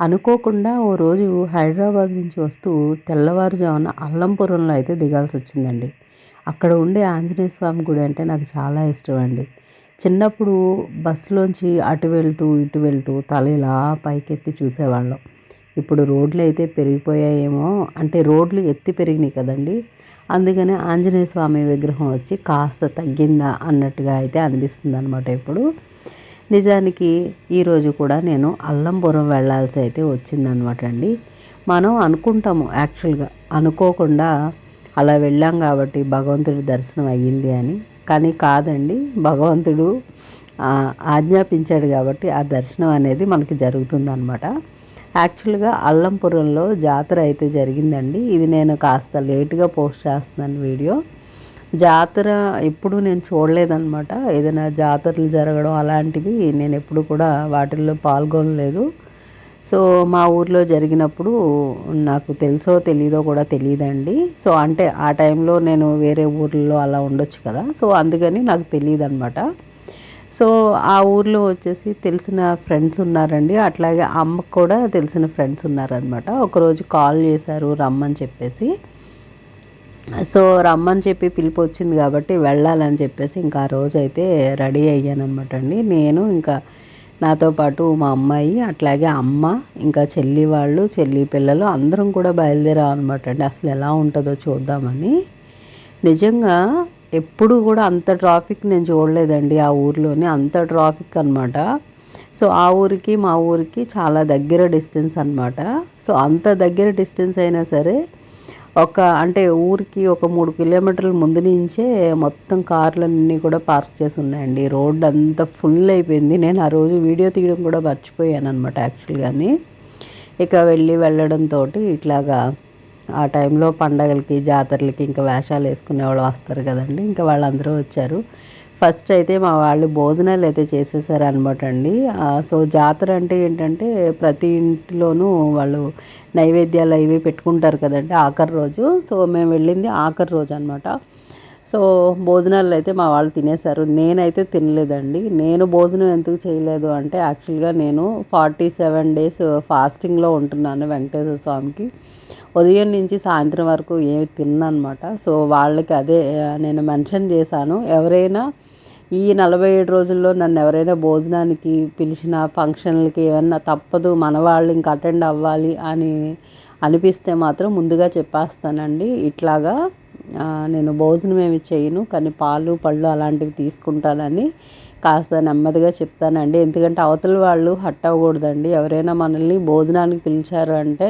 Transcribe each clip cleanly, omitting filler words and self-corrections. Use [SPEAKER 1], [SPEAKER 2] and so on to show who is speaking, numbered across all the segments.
[SPEAKER 1] అనుకోకుండా ఓ రోజు హైదరాబాద్ నుంచి వస్తూ తెల్లవారుజామున అల్లంపురంలో అయితే దిగాల్సొచ్చిందండి. అక్కడ ఉండే ఆంజనేయ స్వామి గుడి అంటే నాకు చాలా ఇష్టమండి. చిన్నప్పుడు బస్సులోంచి అటు వెళ్తూ, ఇటు వెళ్తూ తల ఇలా పైకెత్తి చూసేవాళ్ళం. ఇప్పుడు రోడ్లయితే పెరిగిపోయాయేమో, అంటే రోడ్లు ఎత్తి పెరిగినాయి కదండీ! అందుకనే ఆంజనేయ స్వామి విగ్రహం వచ్చి కాస్త తగ్గిందా అన్నట్టుగా అయితే అనిపిస్తుందనమాట ఇప్పుడు. నిజానికి ఈరోజు కూడా నేను అల్లంపురం వెళ్ళాల్సి అయితే వచ్చిందనమాట అండి. మనం అనుకుంటాము యాక్చువల్‌గా అనుకోకుండా అలా వెళ్ళాం కాబట్టి భగవంతుడి దర్శనం అయ్యింది అని. కానీ కాదండి. భగవంతుడు ఆజ్ఞాపించాడు కాబట్టి ఆ దర్శనం అనేది మనకి జరుగుతుందనమాట. యాక్చువల్‌గా అల్లంపురంలో జాతర అయితే జరిగిందండి. ఇది నేను కాస్త లేట్‌గా పోస్ట్ చేస్తున్నాను వీడియో. జాతర ఎప్పుడు నేను చూడలేదనమాట. ఏదైనా జాతరలు జరగడం అలాంటివి నేనెప్పుడు కూడా వాటిల్లో పాల్గొనలేదు. సో, మా ఊర్లో జరిగినప్పుడు నాకు తెలుసో తెలీదో కూడా తెలీదండి. సో, అంటే ఆ టైంలో నేను వేరే ఊర్లలో అలా ఉండొచ్చు కదా! సో, అందుకని నాకు తెలీదనమాట. సో, ఆ ఊర్లో వచ్చేసి తెలిసిన ఫ్రెండ్స్ ఉన్నారండి. అట్లాగే అమ్మకు కూడా తెలిసిన ఫ్రెండ్స్ ఉన్నారనమాట. ఒకరోజు కాల్ చేశారు రమ్మని చెప్పేసి. సో, రమ్మని చెప్పి పిలుపొచ్చింది కాబట్టి వెళ్ళాలని చెప్పేసి ఇంకా ఆ రోజైతే రెడీ అయ్యాననమాట అండి. నేను ఇంకా నాతో పాటు మా అమ్మాయి, అట్లాగే అమ్మ, ఇంకా చెల్లి వాళ్ళు, చెల్లి పిల్లలు అందరం కూడా బయలుదేరామనమాట అండి. అసలు ఎలా ఉంటుందో చూద్దామని. నిజంగా ఎప్పుడు కూడా అంత ట్రాఫిక్ నేను చూడలేదండి ఆ ఊర్లోని. అంత ట్రాఫిక్ అనమాట. సో, ఆ ఊరికి, మా ఊరికి చాలా దగ్గర డిస్టెన్స్ అనమాట. సో, అంత దగ్గర డిస్టెన్స్ అయినా సరే అంటే ఊరికి ఒక 3 కిలోమీటర్ల ముందు నుంచే మొత్తం కార్లన్నీ కూడా పార్క్ చేసి ఉన్నాయండి. రోడ్ అంతా ఫుల్ అయిపోయింది. నేను ఆ రోజు వీడియో తీయడం కూడా మర్చిపోయాననమాట యాక్చువల్‌గాని. ఇక వెళ్ళడంతో ఇట్లాగా ఆ టైంలో పండగలకి, జాతరలకి ఇంకా వేషాలు వేసుకునేవాళ్ళు వస్తారు కదండీ! ఇంకా వాళ్ళందరూ వచ్చారు. ఫస్ట్ అయితే మా వాళ్ళు భోజనాలు అయితే చేసేసారనమాట అండి. సో, జాతర అంటే ఏంటంటే ప్రతి ఇంటిలోనూ వాళ్ళు నైవేద్యాలు అవి పెట్టుకుంటారు కదండీ ఆఖరి రోజు. సో, మేము వెళ్ళింది ఆఖరి రోజు అనమాట. సో, భోజనాలు అయితే మా వాళ్ళు తినేశారు. నేనైతే తినలేదండి. నేను భోజనం ఎందుకు చేయలేదు అంటే యాక్చువల్‌గా నేను 47 డేస్ ఫాస్టింగ్‌లో ఉంటున్నాను వెంకటేశ్వర స్వామికి. ఉదయం నుంచి సాయంత్రం వరకు ఏమి తినననమాట. సో, వాళ్ళకి అదే నేను మెన్షన్ చేశాను. ఎవరైనా ఈ 47 రోజుల్లో నన్ను ఎవరైనా భోజనానికి పిలిచిన ఫంక్షన్లకి ఏమన్నా తప్పదు మన వాళ్ళు ఇంక అటెండ్ అవ్వాలి అని అనిపిస్తే మాత్రం ముందుగా చెప్పేస్తానండి. ఇట్లాగా నేను భోజనం ఏమి చేయను, కానీ పాలు పళ్ళు అలాంటివి తీసుకుంటానని కాస్త నెమ్మదిగా చెప్తానండి. ఎందుకంటే అవతల వాళ్ళు హర్ట్ అవ్వకూడదండి. ఎవరైనా మనల్ని భోజనానికి పిలిచారు అంటే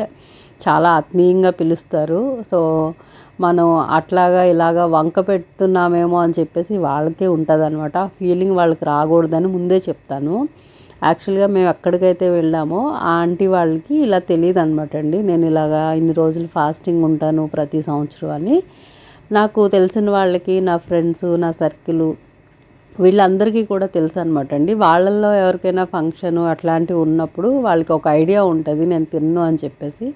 [SPEAKER 1] చాలా ఆత్మీయంగా పిలుస్తారు. సో, మనం అట్లాగా ఇలాగా వంక పెడుతున్నామేమో అని చెప్పేసి వాళ్ళకే ఉంటుందన్నమాట. ఆ ఫీలింగ్ వాళ్ళకి రాకూడదని ముందే చెప్తాను. యాక్చువల్‌గా మేము ఎక్కడికైతే వెళ్ళామో ఆ ఆంటీ వాళ్ళకి ఇలా తెలీదనమాట అండి. నేను ఇలాగా ఇన్ని రోజులు ఫాస్టింగ్ ఉంటాను ప్రతి సంవత్సరం అని. నాకు తెలిసిన వాళ్ళకి, నా ఫ్రెండ్సు, నా సర్కిలు వీళ్ళందరికీ కూడా తెలుసనమాట అండి. వాళ్ళల్లో ఎవరికైనా ఫంక్షను అట్లాంటివి ఉన్నప్పుడు వాళ్ళకి ఒక ఐడియా ఉంటుంది నేను తినను అని చెప్పేసి.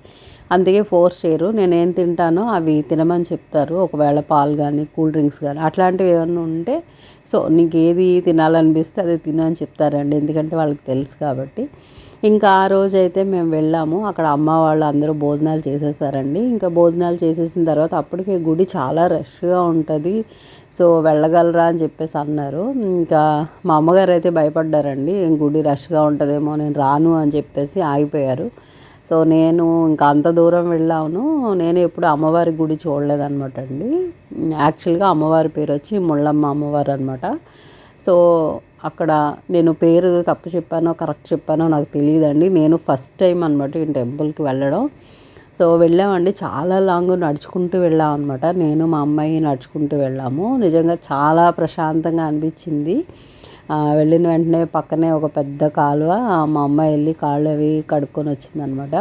[SPEAKER 1] అందుకే ఫోర్స్ చేయరు. నేనేం తింటానో అవి తినమని చెప్తారు. ఒకవేళ పాలు గానీ, కూల్ డ్రింక్స్ గానీ అట్లాంటివి ఏమన్నా ఉంటే సో, నీకేది తినాలనిపిస్తే అదే తిను అని చెప్తారండి. ఎందుకంటే వాళ్ళకి తెలుసు కాబట్టి. ఇంకా ఆ రోజైతే మేము వెళ్ళాము. అక్కడ అమ్మ వాళ్ళు అందరూ భోజనాలు చేసేసారండి. ఇంకా భోజనాలు చేసేసిన తర్వాత అప్పటికే గుడి చాలా రష్‌గా ఉంటది. సో, వెళ్ళగలరా అని చెప్పేసి అన్నారు. ఇంకా మా అమ్మగారైతే భయపడ్డారండి. గుడి రష్‌గా ఉంటదేమో, నేను రాను అని చెప్పేసి ఆగిపోయారు. సో, నేను ఇంకా అంత దూరం వెళ్ళాను. నేను ఎప్పుడు అమ్మవారి గుడి చూడలేదనమాట అండి. యాక్చువల్‌గా అమ్మవారి పేరొచ్చి ముళ్ళమ్మ అమ్మవారు అనమాట. సో, అక్కడ నేను పేరు తప్పు చెప్పానో, కరెక్ట్ చెప్పానో నాకు తెలీదండి. నేను ఫస్ట్ టైం అనమాట ఈ టెంపుల్‌కి వెళ్ళడం. సో, వెళ్ళామండి. చాలా లాంగ్ నడుచుకుంటూ వెళ్ళామనమాట. నేను మా అమ్మాయి నడుచుకుంటూ వెళ్ళాము. నిజంగా చాలా ప్రశాంతంగా అనిపించింది. వెళ్ళిన వెంటనే పక్కనే ఒక పెద్ద కాలువ. మా అమ్మాయి వెళ్ళి కాళ్ళు అవి కడుక్కొని వచ్చిందనమాట.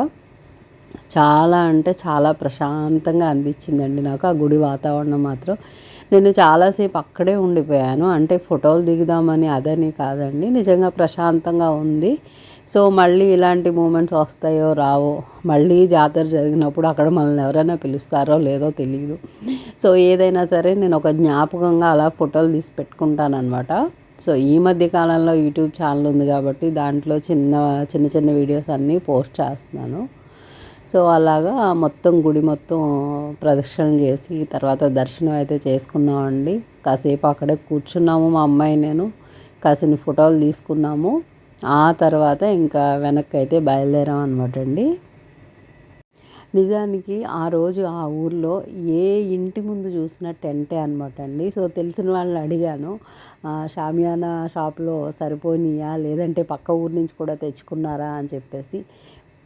[SPEAKER 1] చాలా అంటే చాలా ప్రశాంతంగా అనిపించిందండి నాకు ఆ గుడి వాతావరణం మాత్రం. నేను చాలాసేపు అక్కడే ఉండిపోయాను. అంటే ఫోటోలు దిగుదామని అదని కాదండి. నిజంగా ప్రశాంతంగా ఉంది. సో, మళ్ళీ ఇలాంటి మూమెంట్స్ వస్తాయో రావో, మళ్ళీ జాతర జరిగినప్పుడు అక్కడ మనల్ని ఎవరైనా పిలుస్తారో లేదో తెలీదు. సో, ఏదైనా సరే నేను ఒక జ్ఞాపకంగా అలా ఫోటోలు తీసి పెట్టుకుంటాననమాట. సో ఈ మధ్య కాలంలో యూట్యూబ్ ఛానల్ ఉంది కాబట్టి దాంట్లో చిన్న చిన్న చిన్న వీడియోస్ అన్నీ పోస్ట్ చేస్తున్నాను. సో అలాగా మొత్తం గుడి మొత్తం ప్రదక్షిణలు చేసి తర్వాత దర్శనం అయితే చేసుకున్నామండి. కాసేపు అక్కడే కూర్చున్నాము మా అమ్మాయి నేను, కాసిన్ని ఫోటోలు తీసుకున్నాము. ఆ తర్వాత ఇంకా వెనక్కి అయితే బయలుదేరాం అనమాట అండి. నిజానికి ఆ రోజు ఆ ఊర్లో ఏ ఇంటి ముందు చూసినా టెంటే అనమాట అండి. సో తెలిసిన వాళ్ళని అడిగాను, షామియానా షాప్లో సరిపోయినాయా లేదంటే పక్క ఊరు నుంచి కూడా తెచ్చుకున్నారా అని చెప్పేసి.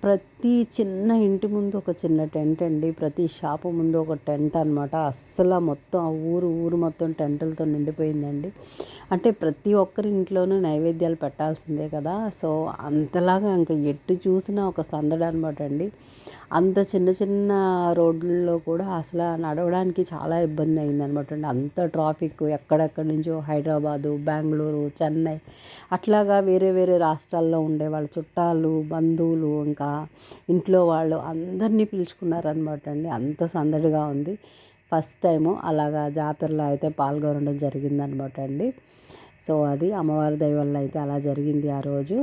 [SPEAKER 1] ప్రతి చిన్న ఇంటి ముందు ఒక చిన్న టెంట్ అండి. ప్రతి షాపు ముందు ఒక టెంట్ అనమాట. అస్సలు మొత్తం ఆ ఊరు మొత్తం టెంటులతో నిండిపోయిందండి. అంటే ప్రతి ఒక్కరి ఇంట్లోనూ నైవేద్యాలు పెట్టాల్సిందే కదా. సో అంతలాగా ఇంకా ఎటు చూసినా ఒక సందడి అనమాట అండి. అంత చిన్న చిన్న రోడ్లలో కూడా అసలు నడవడానికి చాలా ఇబ్బంది అయిందనమాట అండి. అంత ట్రాఫిక్, ఎక్కడెక్కడి నుంచో హైదరాబాదు, బెంగళూరు, చెన్నై అట్లాగా వేరే వేరే రాష్ట్రాల్లో ఉండే వాళ్ళ చుట్టాలు, బంధువులు, ఇంకా ఇంట్లో వాళ్ళు అందరినీ పిలుచుకున్నారనమాట అండి. అంత సందడిగా ఉంది. ఫస్ట్ టైము అలాగా జాతరలో అయితే పాల్గొనడం జరిగిందనమాట అండి. సో అది అమ్మవారి దయ వల్ల అయితే అలా జరిగింది ఆ రోజు.